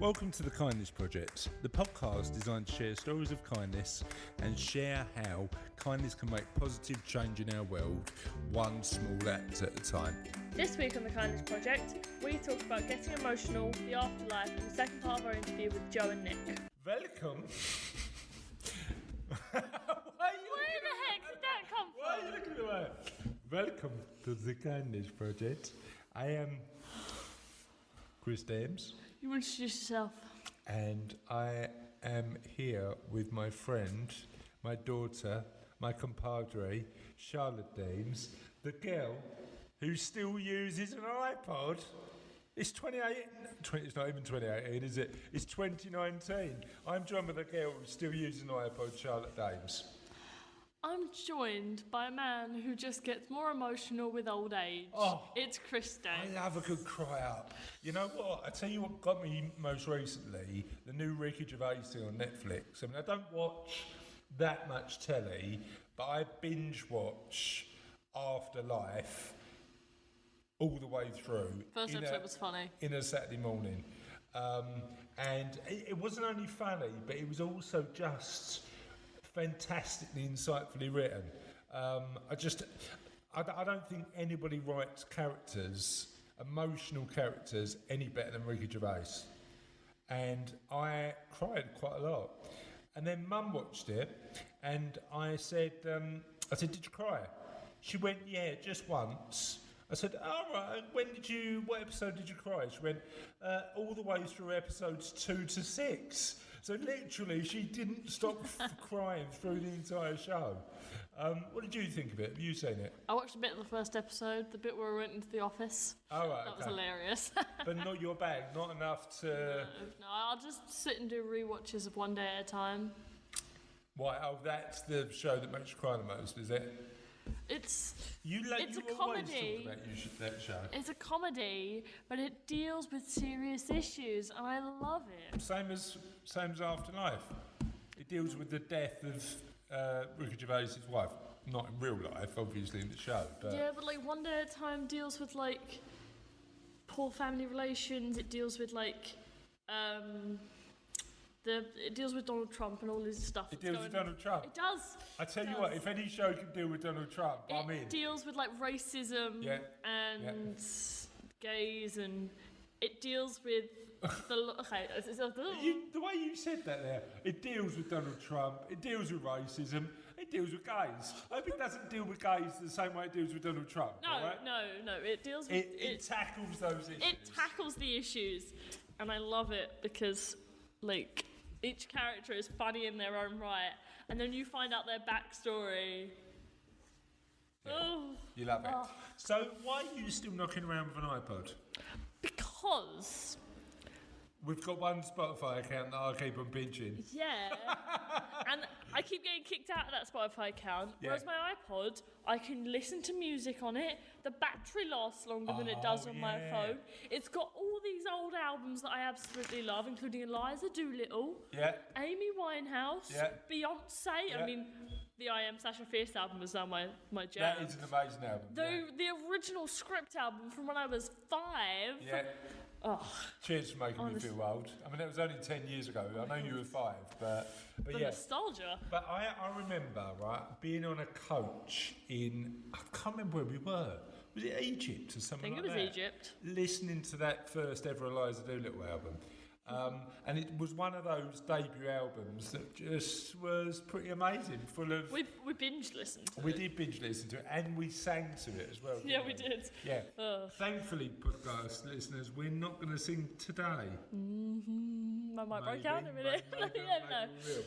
Welcome to the Kindness Project, the podcast designed to share stories of kindness and share how kindness can make positive change in our world, one small act at a time. This week on the Kindness Project, we talk about getting emotional, the afterlife, and the second part of our interview with Jo and Nick. Welcome. Where the heck did that come from? Why are you looking away? Welcome to the Kindness Project. I am Chris Dames. You introduce yourself. And I am here with my friend, my daughter, my compadre, Charlotte Dames, the girl who still uses an iPod. It's it's not even 2018, is it? It's 2019. I'm joined with a girl who still uses an iPod, Charlotte Dames. I'm joined by a man who just gets more emotional with old age. Oh, it's Chris Dames. I love a good cry up. You know what? I tell you what got me most recently, the new Ricky Gervais thing on Netflix. I mean, I don't watch that much telly, but I binge watch Afterlife all the way through. First episode was funny. In a Saturday morning. And it wasn't only funny, but it was also just fantastically insightfully written. I don't think anybody writes characters, emotional characters, any better than Ricky Gervais. And I cried quite a lot. And then Mum watched it, and I said, did you cry? She went, yeah, just once. I said, all right, what episode did you cry? She went, all the way through episodes 2 to 6. So literally, she didn't stop crying through the entire show. What did you think of it? Have you seen it? I watched a bit of the first episode, the bit where we went into the office. Oh, right, that was hilarious. But not your bag, not enough to... No, I'll just sit and do rewatches of one day at a time. Why? Oh, that's the show that makes you cry the most, is it? It's a comedy. Talk about that show. It's a comedy, but it deals with serious issues, and I love it. Same as Afterlife. It deals with the death of Ricky Gervais' wife. Not in real life, obviously, in the show. But yeah, but like One Day at a Time deals with like poor family relations. It deals with like it deals with Donald Trump and all this stuff. It deals with Donald Trump? It does. I tell you what, if any show can deal with Donald Trump, I'm in. It deals with like racism and gays, and it deals with the way you said that there, it deals with Donald Trump, it deals with racism, it deals with gays. I hope it doesn't deal with gays the same way it deals with Donald Trump. No, it deals with... It tackles those issues. It tackles the issues, and I love it because, like, each character is funny in their own right, and then you find out their backstory. Yeah. Oh. You love it. Oh. So why are you still knocking around with an iPod? Because... we've got one Spotify account that I keep on binging. Yeah. And I keep getting kicked out of that Spotify account. Yeah. Whereas my iPod, I can listen to music on it. The battery lasts longer than it does on my phone. It's got all these old albums that I absolutely love, including Eliza Doolittle, Amy Winehouse, Beyonce. Yeah. I mean, the I Am Sasha Fierce album is now my jam. That is an amazing album. The original Script album from when I was 5. Yeah. Oh, cheers for making me feel old. I mean, that was only 10 years ago. I know you were 5, but the yeah. nostalgia. But I remember, right, being on a coach in, I can't remember where we were. Was it Egypt or something like that? I think it was Egypt. Listening to that first ever Eliza Doolittle album. And it was one of those debut albums that just was pretty amazing, full of... We binge listened to it. We did binge listen to it, and we sang to it as well. Yeah, we did. Yeah. Thankfully, podcast listeners, we're not going to sing today. Mm-hmm. I might break out in a minute. Maybe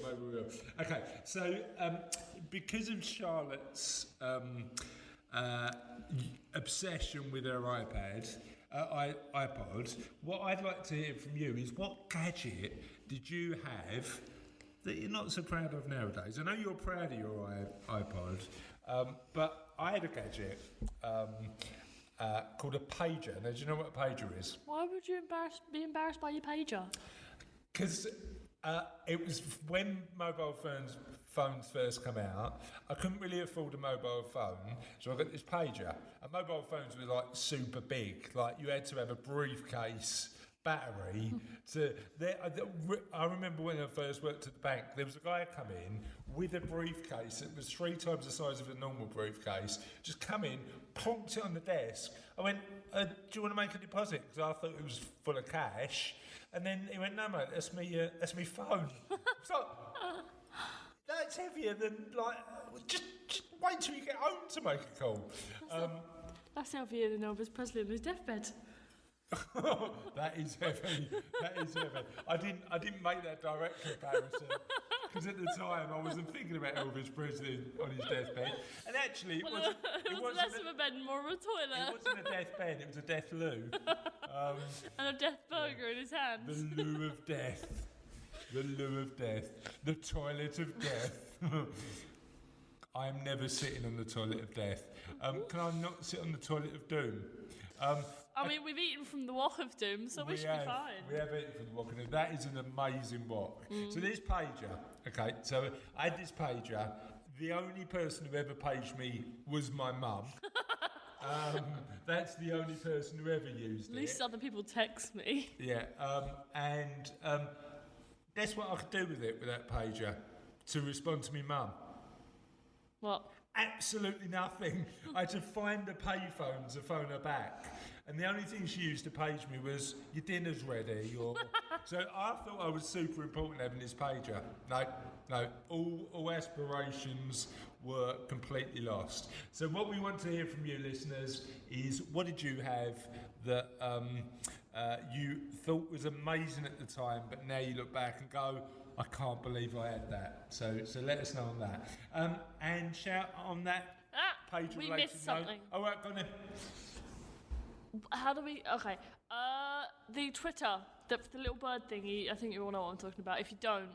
we will. Okay, so because of Charlotte's obsession with her iPod, what I'd like to hear from you is what gadget did you have that you're not so proud of nowadays? I know you're proud of your iPod, but I had a gadget called a pager. Now, do you know what a pager is? Why would you be embarrassed by your pager? Because it was when mobile phones first come out. I couldn't really afford a mobile phone, so I got this pager. And mobile phones were like super big. Like you had to have a briefcase battery to I remember when I first worked at the bank, there was a guy come in with a briefcase that was 3 times the size of a normal briefcase, just come in, plonked it on the desk. I went, do you want to make a deposit? Because I thought it was full of cash. And then he went, no mate, that's me phone. So that's heavier than just wait till you get home to make a call. That's heavier than Elvis Presley on his deathbed. That is heavy. I didn't make that direct comparison because at the time I wasn't thinking about Elvis Presley on his deathbed. And actually, it wasn't less of a bed and more of a toilet. It wasn't a deathbed; it was a death loo. And a death burger in his hand. The loo of death. The loo of death. The toilet of death. I am never sitting on the toilet of death. Can I not sit on the toilet of doom? I mean, we've eaten from the wok of doom, so we should be fine. We have eaten from the wok of doom. That is an amazing wok. So this pager, okay, so I had this pager. The only person who ever paged me was my mum. That's the only person who ever used it. At least other people text me. Yeah, and guess what I could do with it, with that pager, to respond to my mum? What? Absolutely nothing. I had to find a payphone to phone her back. And the only thing she used to page me was, your dinner's ready. So I thought I was super important having this pager. No, all aspirations were completely lost. So what we want to hear from you listeners is, what did you have that you thought was amazing at the time, but now you look back and go, I can't believe I had that. So let us know on that. And shout on that page. We missed something. All right, go on then. How do we... Okay. The Twitter, the little bird thingy, I think you all know what I'm talking about. If you don't...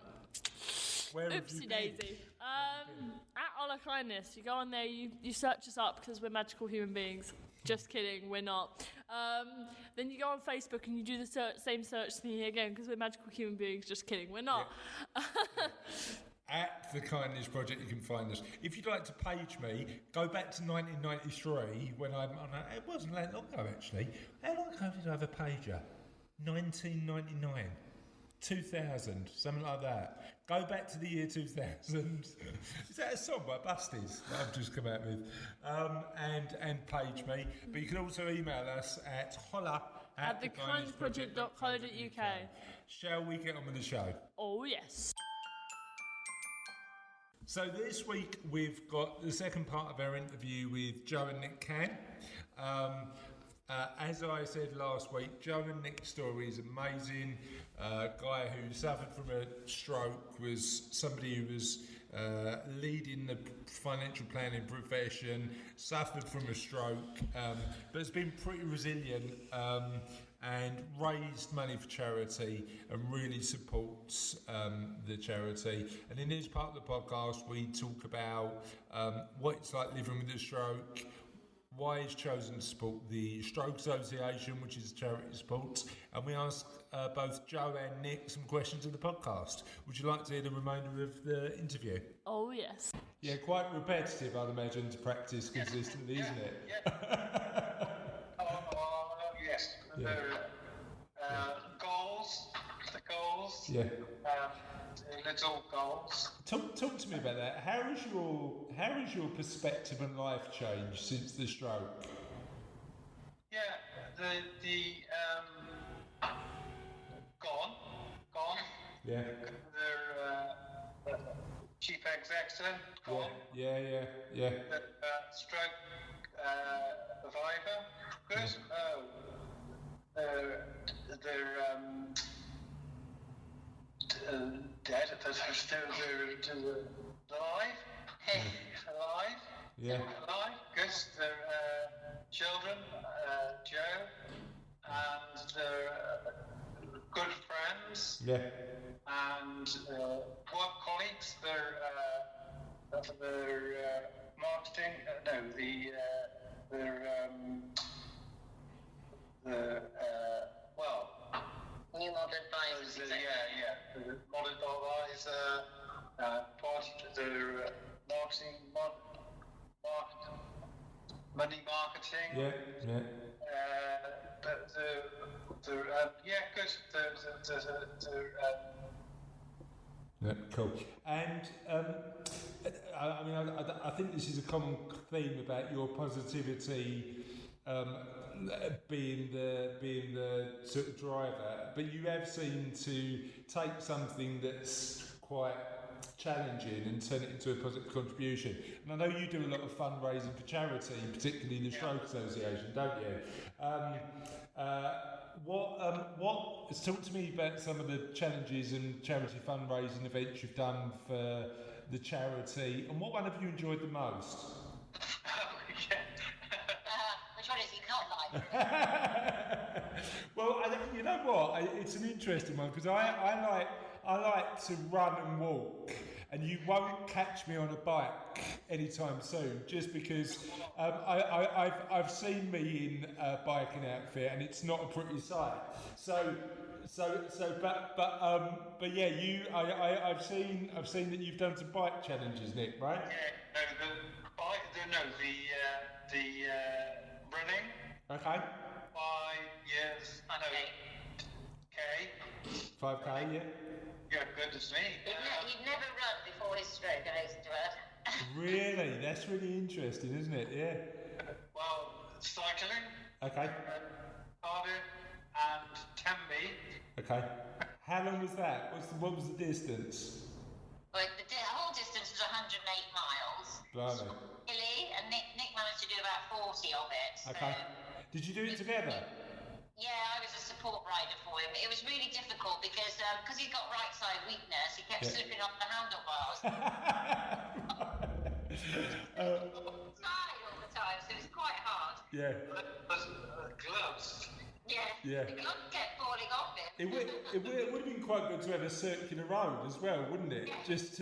Where oopsie daisy. At Ola Kindness, you go on there, you search us up because we're magical human beings. Just kidding, we're not. Then you go on Facebook and you do the same search thingy again because we're magical human beings. Just kidding, we're not. Yeah. At The Kindness Project, you can find us. If you'd like to page me, go back to 1993 when I'm on it wasn't that long ago actually. How long ago did I have a pager? 1999. 2000, something like that. Go back to the year 2000. Is that a song by Busties that I've just come out with? And page me. But you can also email us at holla@thekindnessproject.co.uk. Shall we get on with the show? Oh, yes. So this week we've got the second part of our interview with Jo and Nick Cann. As I said last week, Jo and Nick's story is amazing. A guy who suffered from a stroke, was somebody who was leading the financial planning profession, suffered from a stroke, but has been pretty resilient and raised money for charity and really supports the charity. And in this part of the podcast, we talk about what it's like living with a stroke, why he's chosen to support the Stroke Association, which is charity support, and we ask both Jo and Nick some questions of the podcast. Would you like to hear the remainder of the interview? Oh, yes. Yeah, quite repetitive, I'd imagine, to practice consistently, isn't it? Yeah. Yes. Yeah. The goals. Yeah. Little goals. Talk to me about that. How has your perspective on life changed since the stroke? Yeah, the gone. Yeah. The chief executive gone. Yeah. The stroke survivor. Good. Yeah. Dead, but they're still alive. Alive. Yeah. Alive. Good. They're children, Jo, and they're good friends. Yeah. And work colleagues. They're marketing. New model advisors. The model advisor, marketing, money marketing. Yeah. Good. Yeah, cool. And I think this is a common theme about your positivity being the sort of driver, but you have seemed to take something that's quite challenging and turn it into a positive contribution. And I know you do a lot of fundraising for charity, particularly the Stroke Association, don't you? Talk to me about some of the challenges and charity fundraising events you've done for the charity, and what one have you enjoyed the most? Which one is you not like? Well, you know what? It's an interesting one because I like to run and walk, and you won't catch me on a bike anytime soon, just because I've seen me in a biking outfit, and it's not a pretty sight. But yeah, I've seen that you've done some bike challenges, Nick, right? Yeah, the running. Okay. 5 years. Okay. 5K, yeah. Yeah, goodness me. He'd never run before his stroke, I used to add. Really? That's really interesting, isn't it? Yeah. Well, cycling. Okay. Cardiff and Tenby. Okay. How long was that? What was the distance? Well, the whole distance was 108 miles. Blimey. Really? And Nick managed to do about 40 of it. Okay. Did you do it together? Yeah, I was a support rider for him. It was really difficult because he's got right side weakness, he kept slipping off the handlebars. Tired all the time, so it was quite hard. Yeah. Gloves. Yeah. The gloves kept falling off him. It would have been quite good to have a circular road as well, wouldn't it? Yeah. Just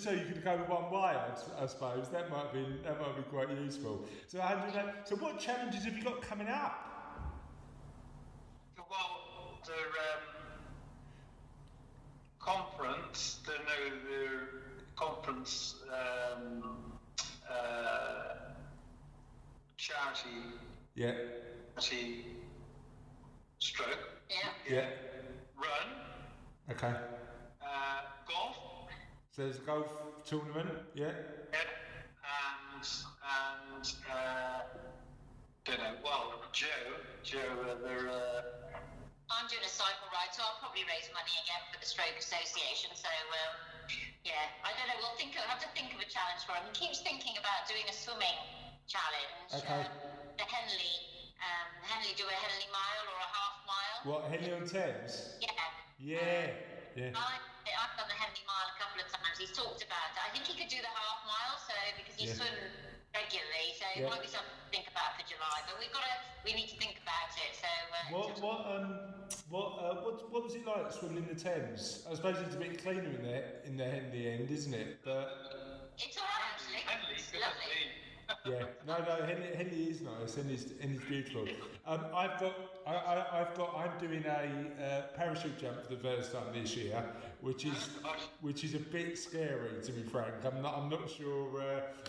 so you could go one way, I suppose. That might be quite useful. So what challenges have you got coming up? Well, the conference, the conference charity. Yeah. Charity stroke. Yeah. Run. Okay. Golf. So there's a golf tournament. Yeah. And don't know. Well, Jo, I'm doing a cycle ride, so I'll probably raise money again for the Stroke Association. So, yeah, I don't know. I'll have to think of a challenge for him. He keeps thinking about doing a swimming challenge. Okay. The Henley do a Henley mile or a half mile. What, Henley on Thames? Yeah. Yeah. I've done the Henley mile a couple of times. He's talked about it. I think he could do the half mile, so because he swims regularly, so it might be something to think about for July. But we need to think about it. So. What was it like swimming in the Thames? I suppose it's a bit cleaner in the Henley end, isn't it? But it's alright actually. It's lovely. Yeah, no, Henley is nice. Henley's beautiful. I'm doing a parachute jump for the first time this year, which is a bit scary, to be frank. I'm not sure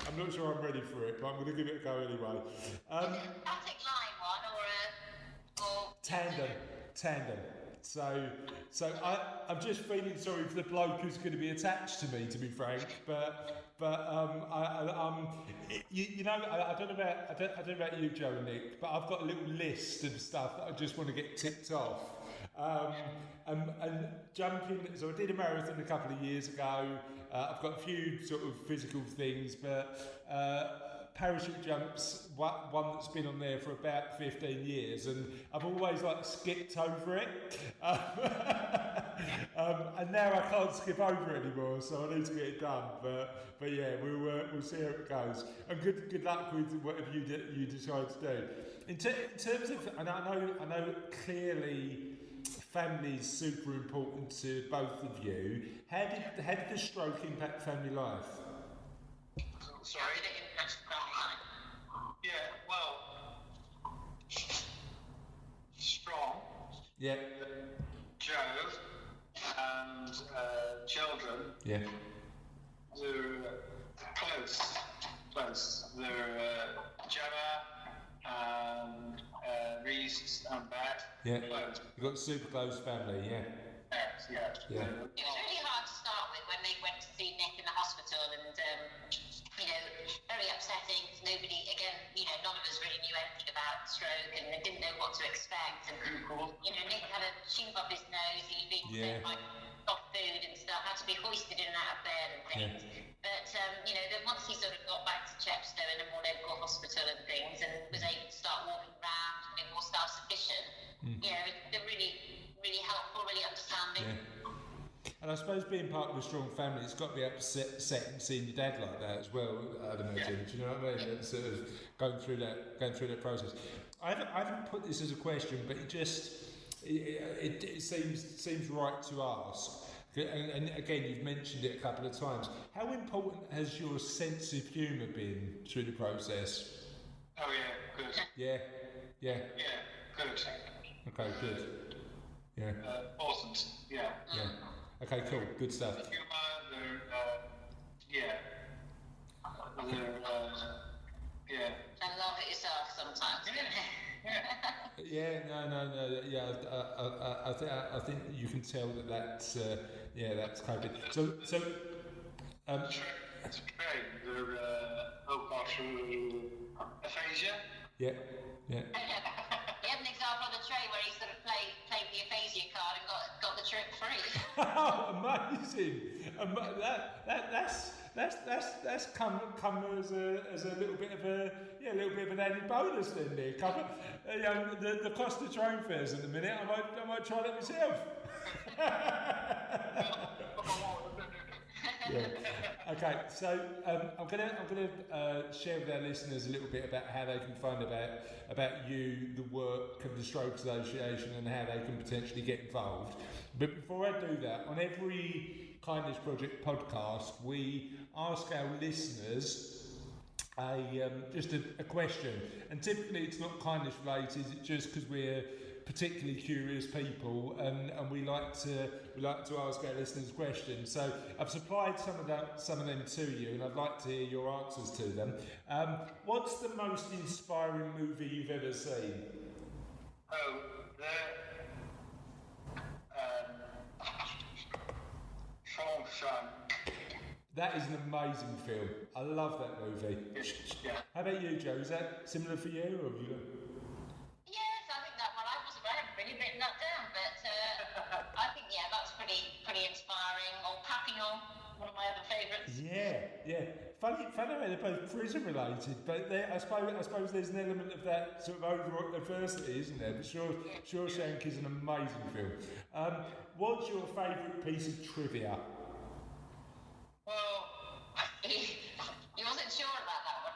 I'm ready for it, but I'm going to give it a go anyway. Is it a static line one or Tandem. So I'm just feeling sorry for the bloke who's going to be attached to me, to be frank. But I don't know about you, Jo and Nick, but I've got a little list of stuff that I just want to get ticked off. And jumping. So I did a marathon a couple of years ago. I've got a few sort of physical things, but. Parachute jumps, one that's been on there for about 15 years, and I've always skipped over it, and now I can't skip over it anymore, so I need to get it done. But yeah, we'll see how it goes, and good luck with whatever you decide to do. In terms of, and I know clearly family's super important to both of you. How did the stroke impact family life? Sorry. Yeah, well, strong. Yeah. Jo and children. Yeah. They're close. close. They're Gemma and Reese and Beth. Yeah. Close. You've got a super close family, yeah. Yes, yeah. Yeah. It was really hard to start with when they went to see Nick in the hospital, and very upsetting. Nobody, again, none of us really knew anything about stroke, and they didn't know what to expect. And Nick had a tube up his nose. He'd been fed by soft food and stuff. Had to be hoisted in and out of bed and things. Yeah. But then once he sort of got back to Chepstow in a more local hospital and things, and was able to start walking around and being more self-sufficient, they're really, really helpful, really understanding. Yeah. And I suppose being part of a strong family, it's got to be upsetting seeing your dad like that as well, I'd imagine. Do you know what I mean? Sort of going through that process. I haven't put this as a question, but it seems right to ask. And again, you've mentioned it a couple of times. How important has your sense of humour been through the process? Oh yeah, good. Yeah. Yeah, good. Okay, good. Yeah. Important. Yeah. Yeah. Okay, cool. Good stuff. Humour, yeah. And laugh at yourself sometimes. Yeah, no. Yeah, I think you can tell that's coping. So. It's great. They're aphasia. Yeah. He had an example on the tray where he sort of played the aphasia card and got the trick free. Oh, amazing! That's come as a little bit of an added bonus then, there. The cost of train fares at the minute. I might try that myself. Yeah. Okay, so I'm gonna share with our listeners a little bit about how they can find about you, the work of the Stroke Association, and how they can potentially get involved. But before I do that, on every Kindness Project podcast, we ask our listeners just a question, and typically it's not kindness related. It's just because we're particularly curious people, and we like to ask our listeners questions. So I've supplied some of them to you, and I'd like to hear your answers to them. What's the most inspiring movie you've ever seen? Oh, Shawshank. That is an amazing film. I love that movie. Yeah. How about you, Jo? Is that similar for you, or have you got? Yes, I think that one. I haven't really written that down, but I think that's pretty inspiring. Or Papillon, one of my other favourites. Yeah. Funny they're both prison related, but I suppose there's an element of that sort of overall adversity, isn't there? But Shawshank is an amazing film. What's your favourite piece of trivia? Well, He wasn't sure about that one.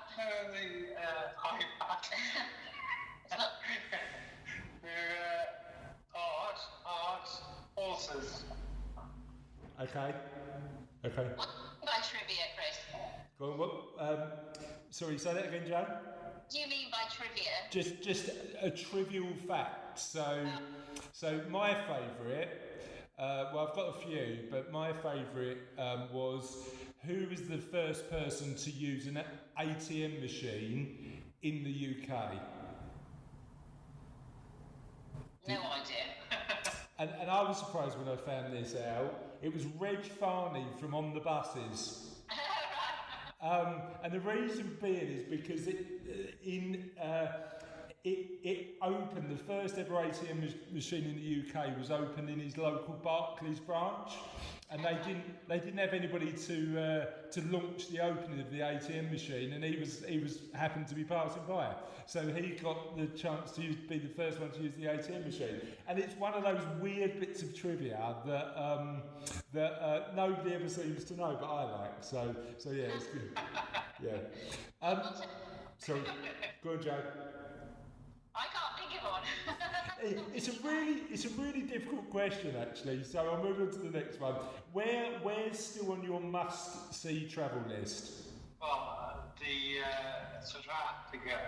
the iPad. They're art, horses. Okay. What by trivia, Chris? Go on. What? Sorry, say that again, Jo. What do you mean by trivia? Just a trivial fact. So my favourite. Well, I've got a few, but my favourite was who was the first person to use an ATM machine in the UK? No idea. And I was surprised when I found this out. It was Reg Farney from On the Buses. And the reason being is because it opened, the first ever ATM machine in the UK was opened in his local Barclays branch, and they didn't have anybody to launch the opening of the ATM machine, and he was happened to be passing by, so he got the chance to be the first one to use the ATM machine. And it's one of those weird bits of trivia that nobody ever seems to know, but I like. So yeah, it's good. Yeah. So go on, Jo. I can't think of one. It's a really difficult question, actually. So I'll move on to the next one. Where's still on your must-see travel list? Well, the South Africa.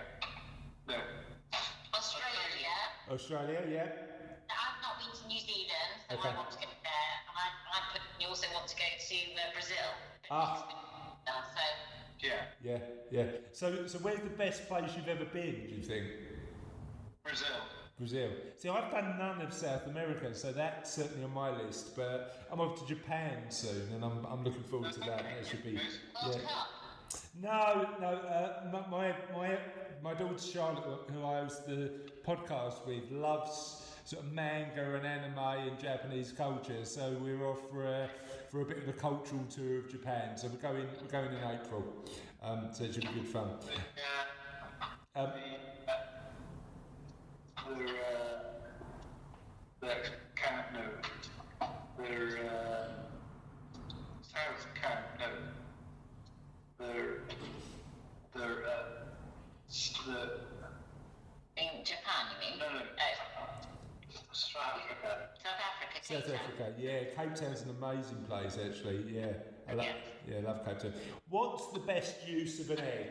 No. Australia. Australia, yeah. I've not been to New Zealand, so Okay. I want to go there. And I also want to go to Brazil. Ah. So Yeah. Yeah. So where's the best place you've ever been, do you think? Brazil. See, I've done none of South America, so that's certainly on my list. But I'm off to Japan soon, and I'm looking forward to that. That should be. World Cup. No. My daughter Charlotte, who I host the podcast with, loves sort of manga and anime and Japanese culture. So we're off for a bit of a cultural tour of Japan. So we're going in April. So it should be good fun. In Japan, you mean? No. South Africa. South Africa, yeah. Cape Town's an amazing place, actually. Yeah, I love Cape Town. What's the best use of an egg?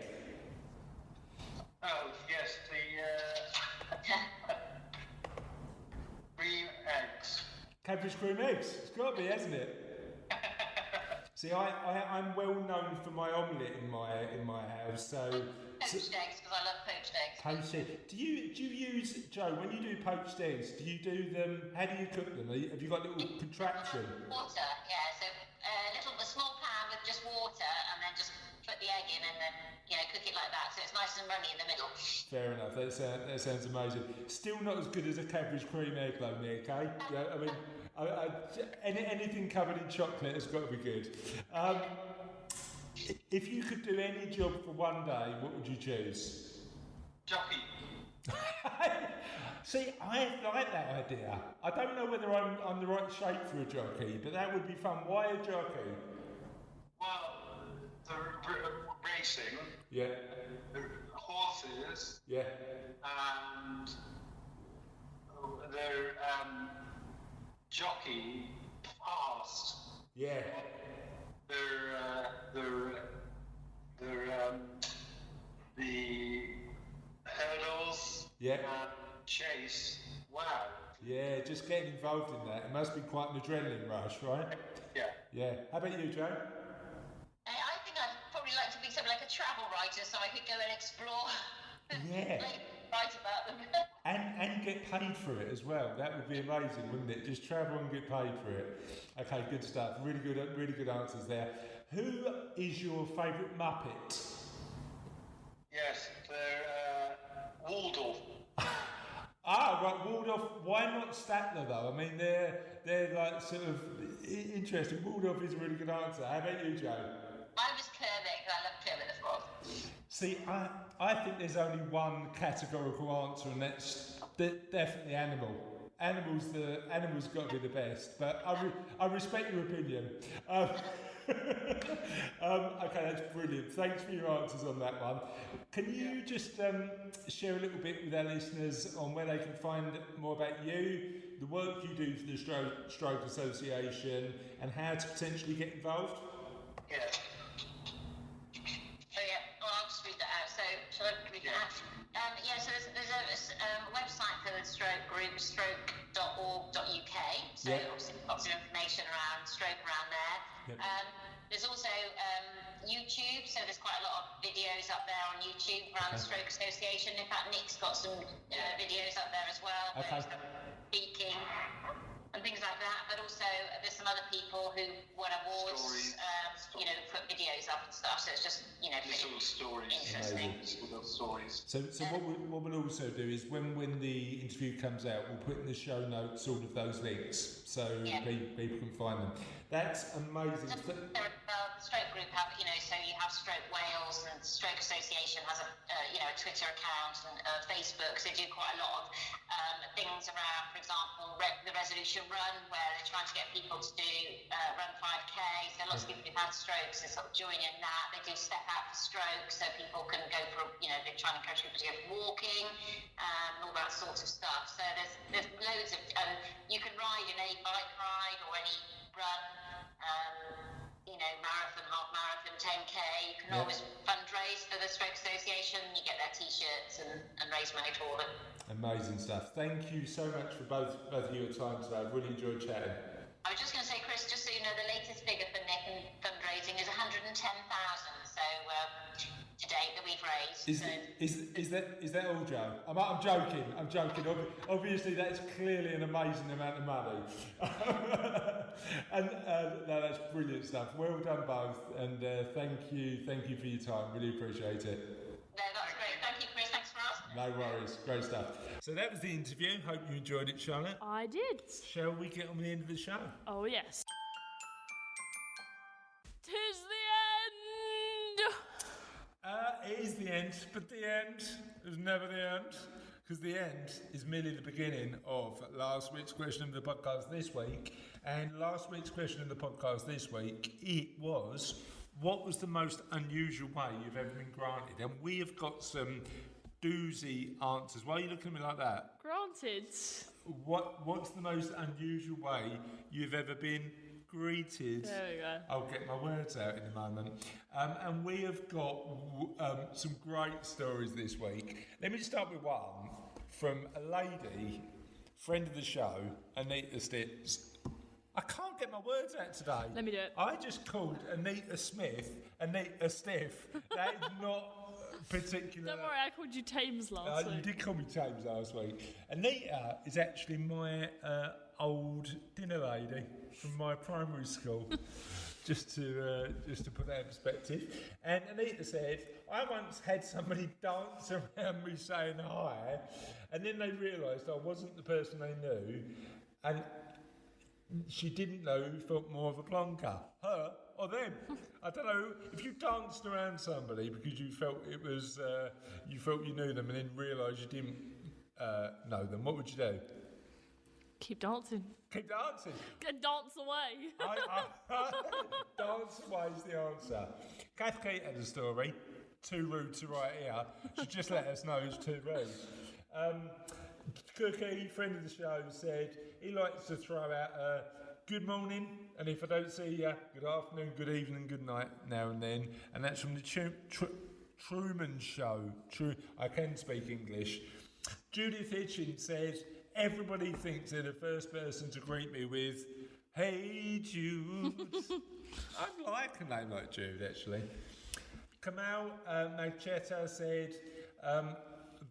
Oh, yes, the cream eggs. Cadbury's cream eggs. It's got to be, hasn't it? See, I'm well known for my omelette in my house. So Poached eggs, because I love poached eggs. poached eggs. Do you use, Joe, when you do poached eggs? Do you do them? How do you cook them? Have you got a little contraption? Water, yeah. So a small pan with just water, and then just put the egg in, and then cook it like that. So it's nice and runny in the middle. Fair enough. That sounds amazing. Still not as good as a Cadbury's cream egg, though, Nick. Eh? Yeah, I mean. Anything covered in chocolate has got to be good. If you could do any job for one day, what would you choose? Jockey. See, I like that idea. I don't know whether I'm the right shape for a jockey, but that would be fun. Why a jockey? Well, the racing. Yeah. The horses. Yeah. And they're jockey fast. Yeah. They're the hurdles. Yeah. Chase. Wow. Yeah, just getting involved in that. It must be quite an adrenaline rush, right? Yeah. How about you, Joe? I think I'd probably like to be something like a travel writer, so I could go and explore. Yeah. Write about them. And get paid for it as well. That would be amazing, wouldn't it? Just travel and get paid for it. Okay, good stuff. Really good answers there. Who is your favourite Muppet? Yes, they're Waldorf. Right, Waldorf. Why not Statler though? I mean, they're like sort of interesting. Waldorf is a really good answer. How about you, Joe? Mine was Kermit, because I love Kermit the Frog. See, I think there's only one categorical answer, and that's definitely animal. Animals got to be the best, but I respect your opinion. Okay, that's brilliant. Thanks for your answers on that one. Can you just share a little bit with our listeners on where they can find more about you, the work you do for the Stroke Association, and how to potentially get involved? Yeah. I'll just read that out. So, shall I read that out? So there's a website for the stroke group, stroke.org.uk. So obviously lots of information around stroke around there. Yep. There's also YouTube, so there's quite a lot of videos up there on YouTube around the Stroke Association. In fact, Nick's got some videos up there as well. Okay. Speaking and things like that. But also there's some other people who won awards, put videos up and stuff. So it's just, Little stories. Interesting. Little stories. So what we'll also do is when the interview comes out, we'll put in the show notes all of those links so people can find them. That's amazing. The stroke group have, so you have Stroke Wales, and Stroke Association has a Twitter account and Facebook. So they do quite a lot of things around, for example, the Resolution Run, where they're trying to get people to do run 5K. So lots of people who've had strokes are sort of joining that. They do Step Out for Stroke, so people can go for, they're trying to encourage people to go for walking, and all that sort of stuff. So there's loads of, you can ride in any bike ride or any run, marathon, half marathon, 10K. You can always fundraise for the Stroke Association. You get their T-shirts and raise money for them. Amazing stuff. Thank you so much for both of your time today. I've really enjoyed chatting. I was just going to say, Chris, just so you know, the latest figure for Nick and fundraising is 110,000. So Is that all, Joe? I'm joking. Obviously, that's clearly an amazing amount of money. And no, that's brilliant stuff. Well done, both, and thank you for your time. Really appreciate it. No, that's great. Thank you, Chris. Thanks for asking. No worries. Great stuff. So that was the interview. Hope you enjoyed it, Charlotte. I did. Shall we get on the end of the show? Oh, yes. 'Tis the end! It is the end, but the end is never the end, because the end is merely the beginning of last week's question of the podcast this week. And last week's question of the podcast this week, it was, what was the most unusual way you've ever been granted? And we have got some doozy answers. Why are you looking at me like that? Granted. What's the most unusual way you've ever been greeted? There we go. I'll get my words out in a moment. And we have got some great stories this week. Let me start with one from a lady, friend of the show, Anita Stiff. I can't get my words out today. Let me do it. I just called Anita Stiff. That is not particular. Don't worry, I called you Thames last You week. did call me Thames last week. Anita is actually my old dinner lady from my primary school. just to put that in perspective. And Anita said, I once had somebody dance around me saying hi, and then they realised I wasn't the person they knew, and she didn't know who felt more of a plonker, her or them. I don't know, if you danced around somebody because you felt it was, you felt you knew them and then realised you didn't know them, what would you do? Keep dancing. Keep dancing. Dance away. Dance away is the answer. Kath Keat had a story, too rude to write here. She just let us know it's too rude. Cookie, friend of the show, said he likes to throw out a good morning, and if I don't see you, good afternoon, good evening, good night now and then. And that's from the Truman Show. I can speak English. Judith Hitchens says, everybody thinks they're the first person to greet me with, hey Jude. I'd like a name like Jude, actually. Kamal Macheta said,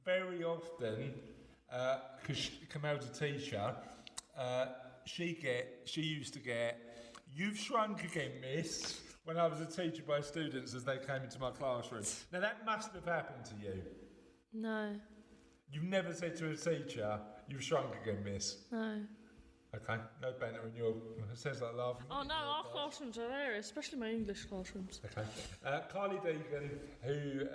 very often, because Kamal's a teacher, she used to get, you've shrunk again, miss, when I was a teacher by students as they came into my classroom. Now that must have happened to you. No. You've never said to a teacher, you've shrunk again, miss. No. Okay, no banter in your, it sounds like laughing. Oh no, our classrooms are hilarious, especially my English classrooms. Okay. Carly Deegan, who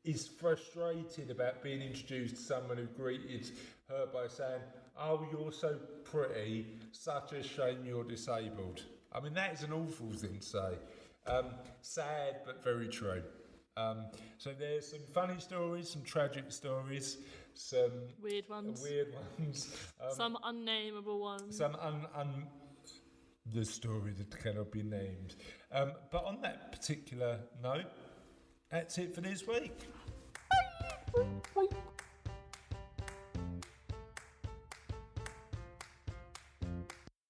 is frustrated about being introduced to someone who greeted her by saying, oh, you're so pretty, such a shame you're disabled. I mean, that is an awful thing to say. Sad, but very true. So there's some funny stories, some tragic stories, some weird ones, some unnameable ones, some the story that cannot be named. But on that particular note, that's it for this week.